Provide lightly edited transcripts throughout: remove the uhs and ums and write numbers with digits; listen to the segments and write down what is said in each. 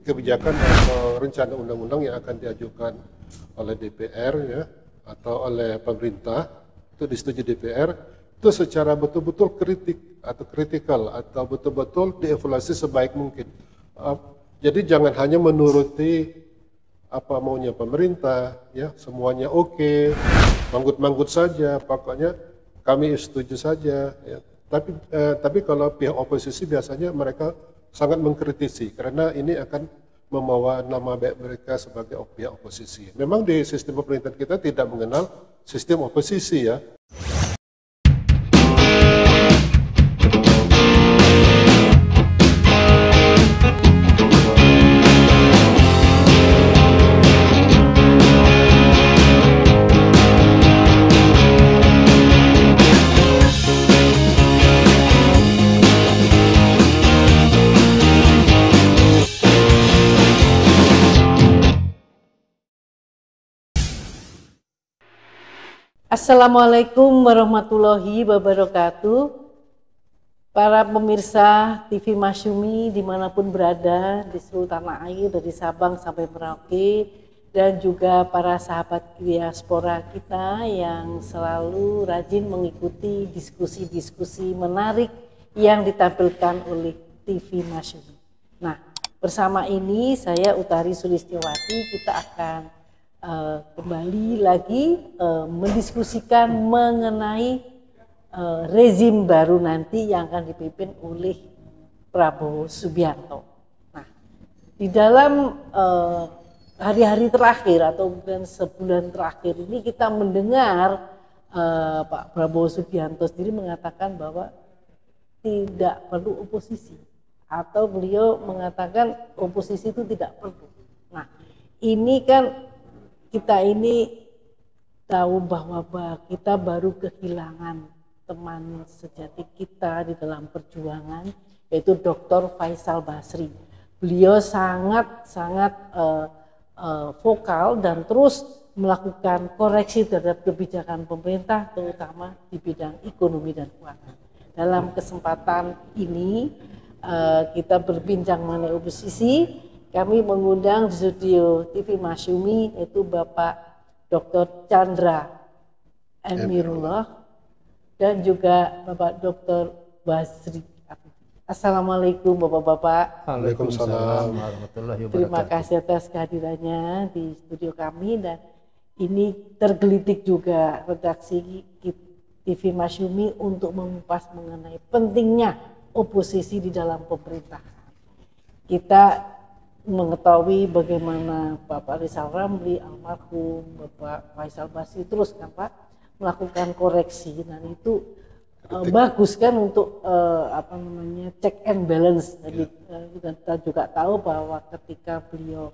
kebijakan atau rencana undang-undang yang akan diajukan oleh DPR ya atau oleh pemerintah itu disetujui DPR itu secara betul-betul kritikal atau betul-betul dievaluasi sebaik mungkin. Jadi jangan hanya menuruti apa maunya pemerintah ya, semuanya oke, manggut-manggut saja, pokoknya kami setuju saja ya. Tapi kalau pihak oposisi biasanya mereka sangat mengkritisi karena ini akan membawa nama baik mereka sebagai pihak oposisi. Memang di sistem pemerintahan kita tidak mengenal sistem oposisi ya. Assalamualaikum warahmatullahi wabarakatuh. Para pemirsa TV Masyumi dimanapun berada di seluruh tanah air dari Sabang sampai Merauke, dan juga para sahabat diaspora kita yang selalu rajin mengikuti diskusi-diskusi menarik yang ditampilkan oleh TV Masyumi. Nah, bersama ini saya Utari Sulistiawati, kita akan kembali lagi mendiskusikan mengenai rezim baru nanti yang akan dipimpin oleh Prabowo Subianto. Nah, di dalam hari-hari terakhir atau bukan sebulan terakhir ini kita mendengar Pak Prabowo Subianto sendiri mengatakan bahwa tidak perlu oposisi, atau beliau mengatakan oposisi itu tidak perlu. Nah, ini kan kita ini tahu bahwa kita baru kehilangan teman sejati kita di dalam perjuangan, yaitu Dr. Faisal Basri. Beliau sangat vokal dan terus melakukan koreksi terhadap kebijakan pemerintah, terutama di bidang ekonomi dan keuangan. Dalam kesempatan ini kita berbincang mengenai oposisi. Kami mengundang di studio TV Masyumi yaitu Bapak Dr. Chandra Emirullah dan juga Bapak Dr. Basri. Assalamualaikum Bapak-bapak. Waalaikumsalam warahmatullahi wabarakatuh. Terima kasih atas kehadirannya di studio kami, dan ini tergelitik juga redaksi TV Masyumi untuk mengupas mengenai pentingnya oposisi di dalam pemerintahan. Kita mengetahui bagaimana Bapak Rizal Ramli, almarhum Bapak Faisal Basri terus kan Pak melakukan koreksi, dan itu bagus kan untuk check and balance. Jadi kita juga tahu bahwa ketika beliau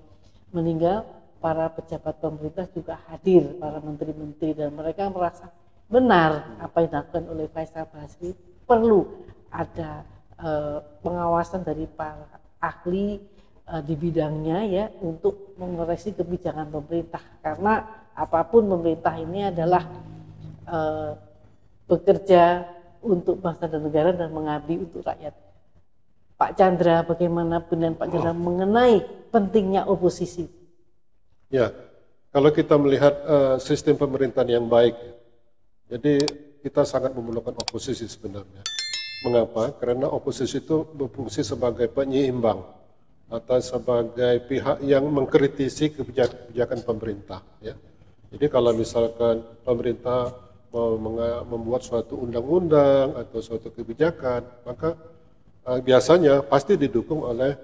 meninggal, para pejabat pemerintah juga hadir, para menteri-menteri, dan mereka merasa benar apa yang dilakukan oleh Faisal Basri, perlu ada pengawasan dari para ahli di bidangnya ya untuk mengoreksi kebijakan pemerintah, karena apapun pemerintah ini adalah bekerja untuk bangsa dan negara dan mengabdi untuk rakyat. Pak Chandra, bagaimana pendapat Pak Chandra mengenai pentingnya oposisi? Ya, kalau kita melihat sistem pemerintahan yang baik, jadi kita sangat memerlukan oposisi sebenarnya. Mengapa? Karena oposisi itu berfungsi sebagai penyeimbang atau sebagai pihak yang mengkritisi kebijakan pemerintah ya. Jadi kalau misalkan pemerintah mau membuat suatu undang-undang atau suatu kebijakan, maka biasanya pasti didukung oleh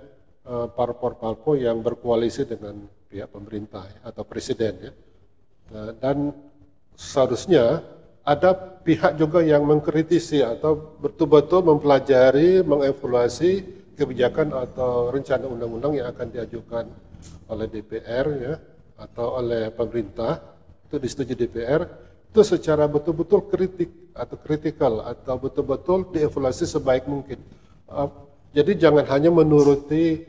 parpol-parpol yang berkoalisi dengan pihak pemerintah ya, atau presiden ya. Dan seharusnya ada pihak juga yang mengkritisi atau betul-betul mempelajari, mengevaluasi kebijakan atau rencana undang-undang yang akan diajukan oleh DPR ya atau oleh pemerintah itu disetujui DPR itu secara betul-betul kritikal atau betul-betul dievaluasi sebaik mungkin. Jadi jangan hanya menuruti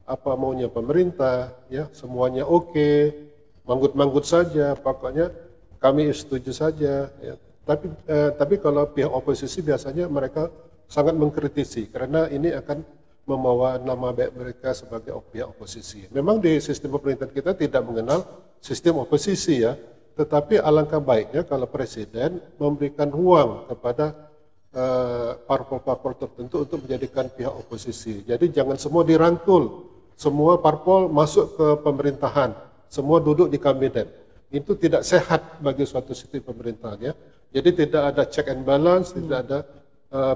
apa maunya pemerintah ya, semuanya oke, manggut-manggut saja, pokoknya kami setuju saja ya. Tapi kalau pihak oposisi biasanya mereka sangat mengkritisi karena ini akan membawa nama baik mereka sebagai pihak oposisi. Memang di sistem pemerintahan kita tidak mengenal sistem oposisi ya, tetapi alangkah baiknya kalau presiden memberikan ruang kepada parpol-parpol tertentu untuk menjadikan pihak oposisi. Jadi jangan semua dirangkul, semua parpol masuk ke pemerintahan, semua duduk di kabinet. Itu tidak sehat bagi suatu sistem pemerintahan ya. Jadi tidak ada check and balance, tidak ada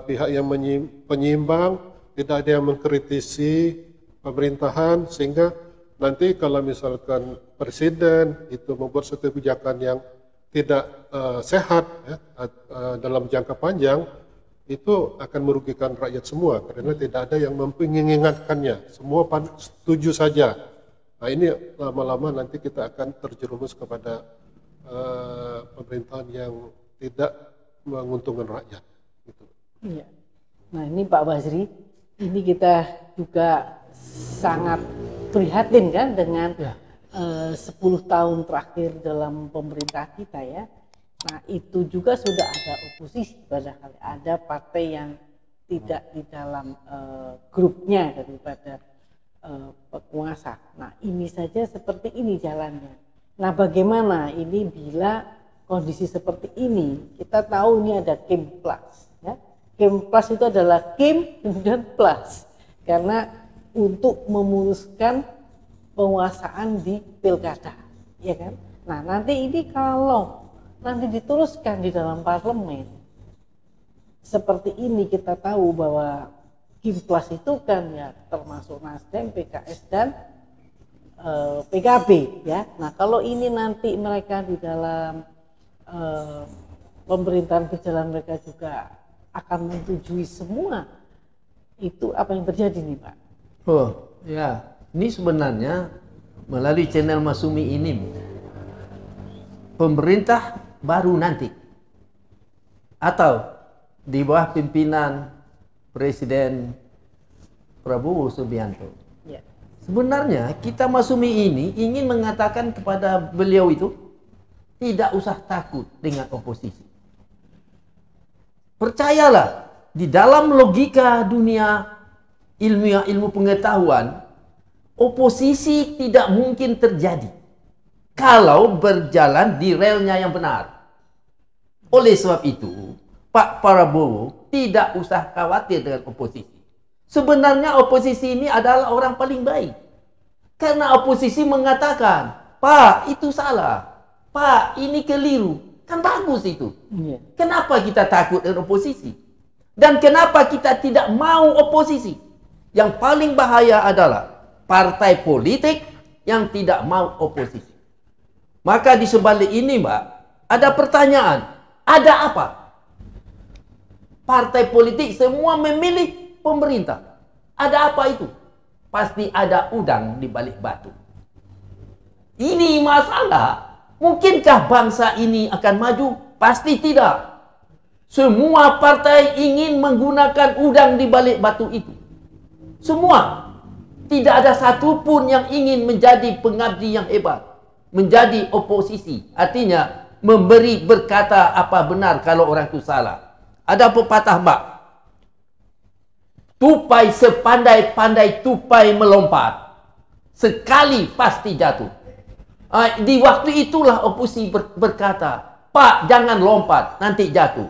pihak yang penyeimbang, tidak ada yang mengkritisi pemerintahan, sehingga nanti kalau misalkan presiden itu membuat suatu kebijakan yang tidak sehat ya, dalam jangka panjang, itu akan merugikan rakyat semua karena tidak ada yang mengingatkannya, semua setuju saja. Nah ini lama-lama nanti kita akan terjerumus kepada pemerintahan yang tidak menguntungkan rakyat. Gitu. Iya. Nah ini Pak Basri, ini kita juga sangat prihatin kan dengan 10 tahun terakhir dalam pemerintah kita ya. Nah itu juga sudah ada oposisi, padahal ada partai yang tidak di dalam grupnya daripada penguasa. Nah ini saja seperti ini jalannya. Nah bagaimana ini bila kondisi seperti ini, kita tahu ini ada Kim Plus ya. Kim Plus itu adalah Kim kemudian Plus, karena untuk memuluskan penguasaan di pilkada, ya kan? Nah nanti ini kalau nanti diteruskan di dalam parlemen seperti ini, kita tahu bahwa Kim Plus itu kan ya termasuk Nasdem, PKS dan PKB ya. Nah kalau ini nanti mereka di dalam pemerintahan berjalan, mereka juga akan menyetujui semua, itu apa yang terjadi nih Pak? Oh ya, ini sebenarnya melalui channel Masumi ini pemerintah baru nanti atau di bawah pimpinan Presiden Prabowo Subianto. Ya. Sebenarnya kita Masumi ini ingin mengatakan kepada beliau itu tidak usah takut dengan oposisi. Percayalah, di dalam logika dunia ilmiah, ilmu pengetahuan, oposisi tidak mungkin terjadi kalau berjalan di relnya yang benar. Oleh sebab itu, Pak Prabowo tidak usah khawatir dengan oposisi. Sebenarnya oposisi ini adalah orang paling baik. Karena oposisi mengatakan, Pak itu salah, Pak ini keliru. Kan bagus itu. Kenapa kita takut dengan oposisi? Dan kenapa kita tidak mau oposisi? Yang paling bahaya adalah partai politik yang tidak mau oposisi. Maka di sebalik ini Mbak, ada pertanyaan, ada apa? Partai politik semua memilih pemerintah. Ada apa itu? Pasti ada udang di balik batu. Ini masalah. Mungkinkah bangsa ini akan maju? Pasti tidak. Semua partai ingin menggunakan udang di balik batu itu. Semua. Tidak ada satupun yang ingin menjadi pengabdi yang hebat. Menjadi oposisi. Artinya memberi berkata apa benar kalau orang itu salah. Ada pepatah Mbak. Tupai sepandai-pandai tupai melompat. Sekali pasti jatuh. Di waktu itulah oposisi berkata, Pak jangan lompat, nanti jatuh.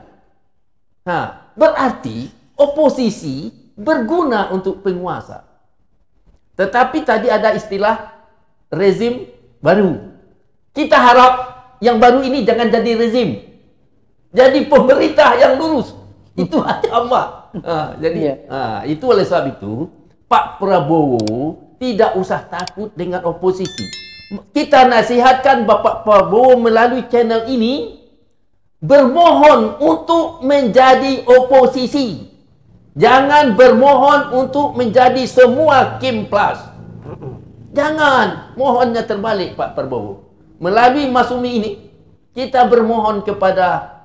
Berarti oposisi berguna untuk penguasa. Tetapi tadi ada istilah rezim baru. Kita harap yang baru ini jangan jadi rezim. Jadi pemerintah yang lurus. Itu aja Mbak. Itu oleh sebab itu Pak Prabowo tidak usah takut dengan oposisi. Kita nasihatkan Bapak Prabowo melalui channel ini bermohon untuk menjadi oposisi. Jangan bermohon untuk menjadi semua Kim Plus. Jangan, mohonnya terbalik Pak Prabowo. Melalui Masumi ini kita bermohon kepada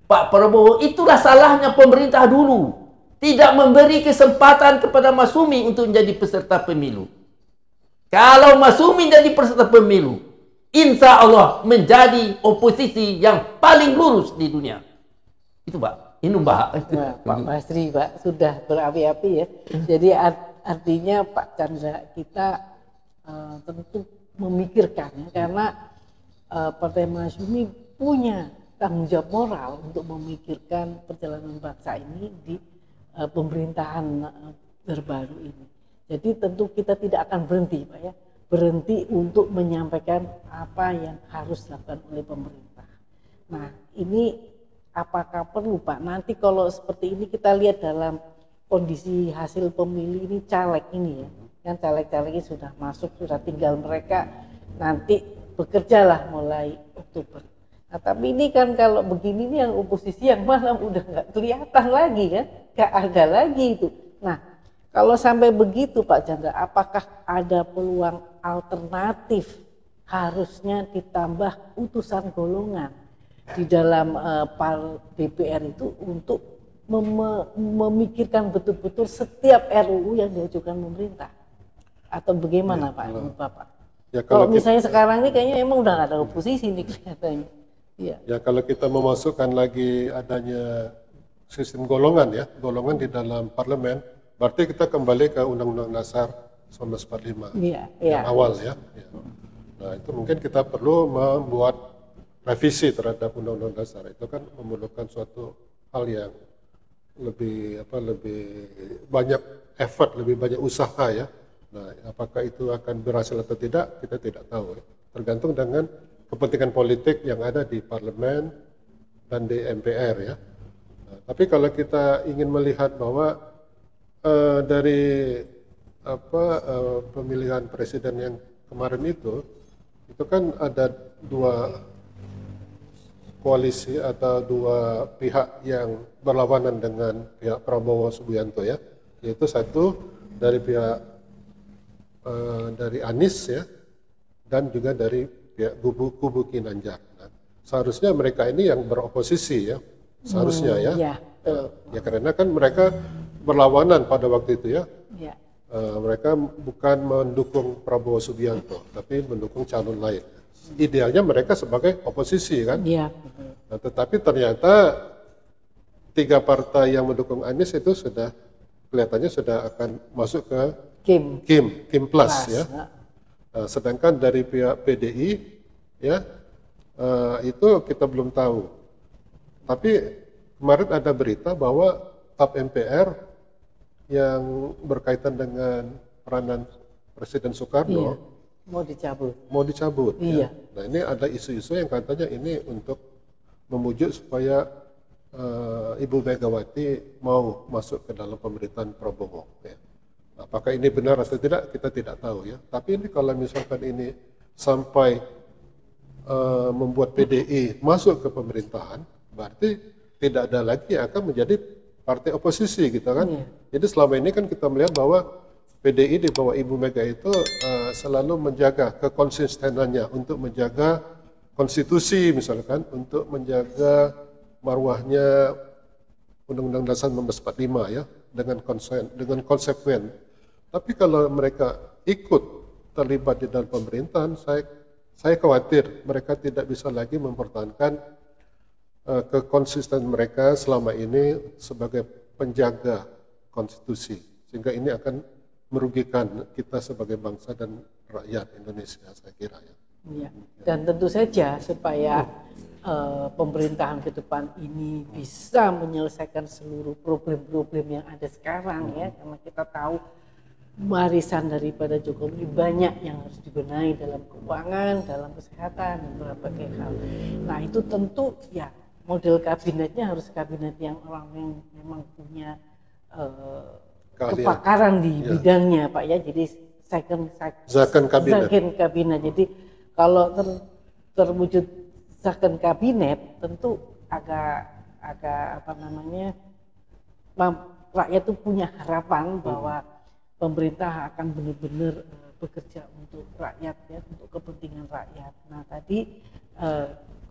Pak Prabowo. Itulah salahnya pemerintah dulu, tidak memberi kesempatan kepada Masumi untuk menjadi peserta pemilu. Kalau Masumi jadi peserta pemilu, insya Allah menjadi oposisi yang paling lurus di dunia. Itu Pak, ini Mbak. Nah, Pak Basri Pak sudah berapi-api ya. Jadi artinya Pak Chandra kita tentu memikirkan ya, karena Partai Masyumi punya tanggung jawab moral untuk memikirkan perjalanan bangsa ini di pemerintahan terbaru ini. Jadi tentu kita tidak akan berhenti Pak ya, berhenti untuk menyampaikan apa yang harus dilakukan oleh pemerintah. Nah ini apakah perlu Pak, nanti kalau seperti ini kita lihat dalam kondisi hasil pemilih ini caleg ini ya, kan caleg-caleg ini sudah masuk, sudah tinggal mereka nanti bekerjalah mulai Oktober. Nah tapi ini kan kalau begini nih yang oposisi yang malam udah nggak kelihatan lagi kan, nggak ada lagi itu. Nah kalau sampai begitu Pak Chandra, apakah ada peluang alternatif harusnya ditambah utusan golongan di dalam DPR itu untuk memikirkan betul-betul setiap RUU yang diajukan pemerintah, atau bagaimana ya, Pak menurut Bapak? Ya, kalau misalnya sekarang ini kayaknya emang udah nggak ada oposisi nih kelihatannya. Ya. Ya kalau kita memasukkan lagi adanya sistem golongan ya, golongan di dalam parlemen, berarti kita kembali ke Undang-Undang Dasar 1945 yang awal ya. Nah itu mungkin kita perlu membuat revisi terhadap Undang-Undang Dasar, itu kan memerlukan suatu hal yang lebih banyak effort, lebih banyak usaha ya. Nah, apakah itu akan berhasil atau tidak, kita tidak tahu ya. Tergantung dengan kepentingan politik yang ada di parlemen dan di MPR ya. Nah, tapi kalau kita ingin melihat bahwa dari pemilihan presiden yang kemarin itu kan ada dua koalisi atau dua pihak yang berlawanan dengan pihak Prabowo Subianto ya, yaitu satu dari pihak dari Anies ya, dan juga dari pihak kubu Ginanjar. Nah, seharusnya mereka ini yang beroposisi ya, seharusnya ya. Ya karena kan mereka berlawanan pada waktu itu ya. Mereka bukan mendukung Prabowo Subianto, tapi mendukung calon lain. Idealnya mereka sebagai oposisi kan. Nah, tetapi ternyata tiga partai yang mendukung Anies itu sudah kelihatannya sudah akan masuk ke Kim Plus ya. Nah, sedangkan dari pihak PDI ya itu kita belum tahu. Tapi kemarin ada berita bahwa TAP MPR yang berkaitan dengan peranan Presiden Soekarno mau dicabut. Ya. Nah ini ada isu-isu yang katanya ini untuk memujuk supaya Ibu Megawati mau masuk ke dalam pemerintahan Prabowo. Ya. Apakah ini benar atau tidak kita tidak tahu ya. Tapi ini kalau misalkan ini sampai membuat PDI masuk ke pemerintahan, berarti tidak ada lagi yang akan menjadi partai oposisi gitu kan. Jadi selama ini kan kita melihat bahwa PDI di bawah Ibu Mega itu selalu menjaga kekonsistenannya untuk menjaga konstitusi misalkan, untuk menjaga marwahnya Undang-Undang Dasar 1945 ya, dengan konsekuen. Tapi kalau mereka ikut terlibat di dalam pemerintahan, saya khawatir mereka tidak bisa lagi mempertahankan kekonsisten mereka selama ini sebagai penjaga konstitusi, sehingga ini akan merugikan kita sebagai bangsa dan rakyat Indonesia, saya kira ya. Ya. Dan tentu saja supaya pemerintahan ke depan ini bisa menyelesaikan seluruh problem-problem yang ada sekarang ya, karena kita tahu warisan daripada Jokowi banyak yang harus dibenahi dalam keuangan, dalam kesehatan dan berbagai hal. Nah itu tentu ya model kabinetnya harus kabinet yang orang yang memang punya kepakaran di bidangnya Pak ya, jadi second kabinet. Jadi kalau terwujud second kabinet tentu agak apa namanya, rakyat itu punya harapan bahwa pemerintah akan benar-benar bekerja untuk rakyat ya, untuk kepentingan rakyat. Nah tadi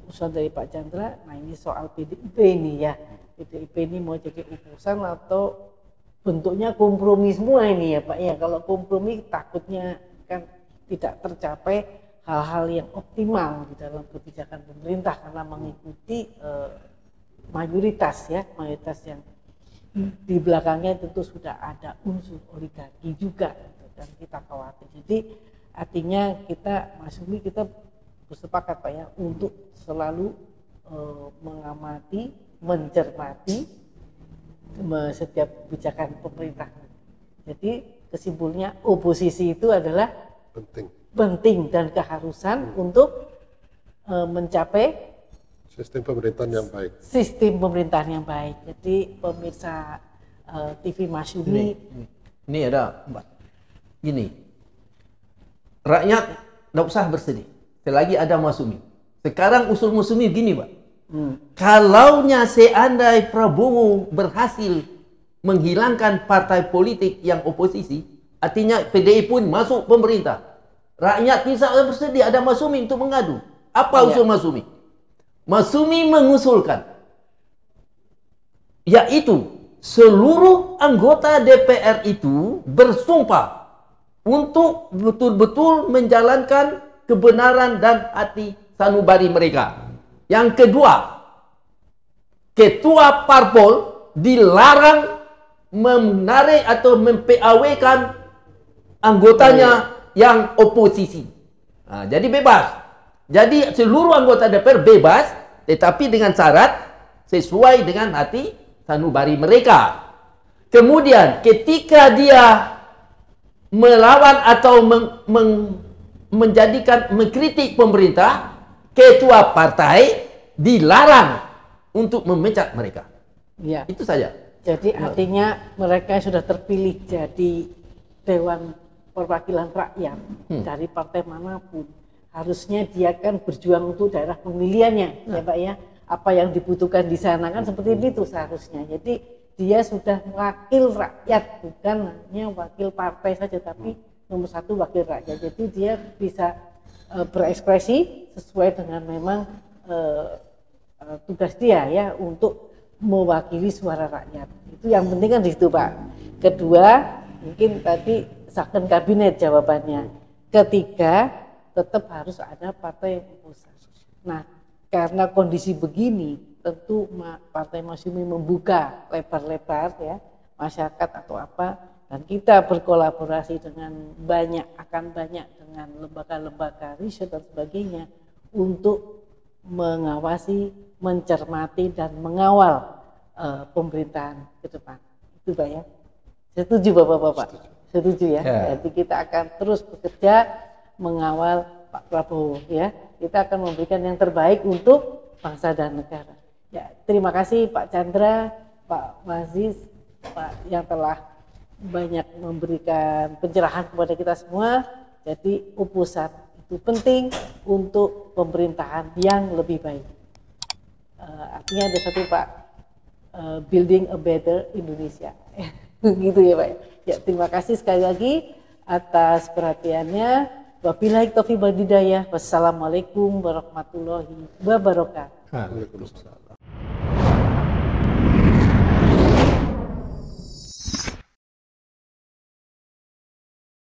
usulan dari Pak Chandra, nah ini soal PDIP ini ya, PDIP ini mau jadi utusan atau bentuknya kompromi semua ini ya Pak ya. Kalau kompromi takutnya kan tidak tercapai hal-hal yang optimal di dalam kebijakan pemerintah karena mengikuti mayoritas ya, mayoritas yang di belakangnya tentu sudah ada unsur oligarki juga gitu, dan kita khawatir. Jadi artinya kita Mas Umi kita bersepakat Pak ya untuk selalu mengamati, mencermati setiap kebijakan pemerintah. Jadi kesimpulannya oposisi itu adalah penting dan keharusan untuk mencapai sistem pemerintahan yang baik. Sistem pemerintahan yang baik. Jadi pemirsa TV Masyumi ini ada gini, rakyat tidak usah bersedih selagi ada Masyumi. Sekarang usul Masyumi gini Pak, kalaunya seandainya Prabowo berhasil menghilangkan partai politik yang oposisi, artinya PDI pun masuk pemerintah, rakyat tidak bersedih ada Masyumi untuk mengadu. Apa usul Masyumi? Masyumi mengusulkan yaitu seluruh anggota DPR itu bersumpah untuk betul-betul menjalankan kebenaran dan hati sanubari mereka. Yang kedua, ketua parpol dilarang menarik atau mem-PAW-kan anggotanya yang oposisi. Nah, jadi bebas. Jadi seluruh anggota DPR bebas, tetapi dengan syarat sesuai dengan hati sanubari mereka. Kemudian ketika dia melawan atau mengkritik pemerintah, ketua partai dilarang untuk memecat mereka. Ya. Itu saja. Jadi artinya mereka sudah terpilih jadi Dewan Perwakilan Rakyat dari partai manapun. Harusnya dia kan berjuang untuk daerah pemilihannya, ya Pak ya. Apa yang dibutuhkan di sana kan seperti itu seharusnya. Jadi dia sudah wakil rakyat, bukan hanya wakil partai saja, tapi nomor satu wakil rakyat. Jadi dia bisa berekspresi sesuai dengan memang tugas dia ya untuk mewakili suara rakyat. Itu yang penting kan di situ Pak. Kedua, mungkin tadi second kabinet jawabannya. Ketiga, tetap harus ada partai yang pusat. Nah, karena kondisi begini, tentu Partai Masyumi membuka lebar-lebar ya masyarakat atau apa, dan kita berkolaborasi dengan akan banyak dengan lembaga-lembaga riset dan sebagainya untuk mengawasi, mencermati dan mengawal pemerintahan ke depan. Itu Pak ya. Setuju Bapak-bapak? Setuju ya. Jadi kita akan terus bekerja mengawal Pak Prabowo ya. Kita akan memberikan yang terbaik untuk bangsa dan negara. Ya, terima kasih Pak Chandra, Pak Maziz, Pak yang telah banyak memberikan pencerahan kepada kita semua. Jadi upusan itu penting untuk pemerintahan yang lebih baik. Artinya ada satu Pak, building a better Indonesia. Gitu ya Pak. Ya, terima kasih sekali lagi atas perhatiannya. Wabillahi taufiq wal hidayah. Wassalamualaikum warahmatullahi wabarakatuh. Waalaikumsalam.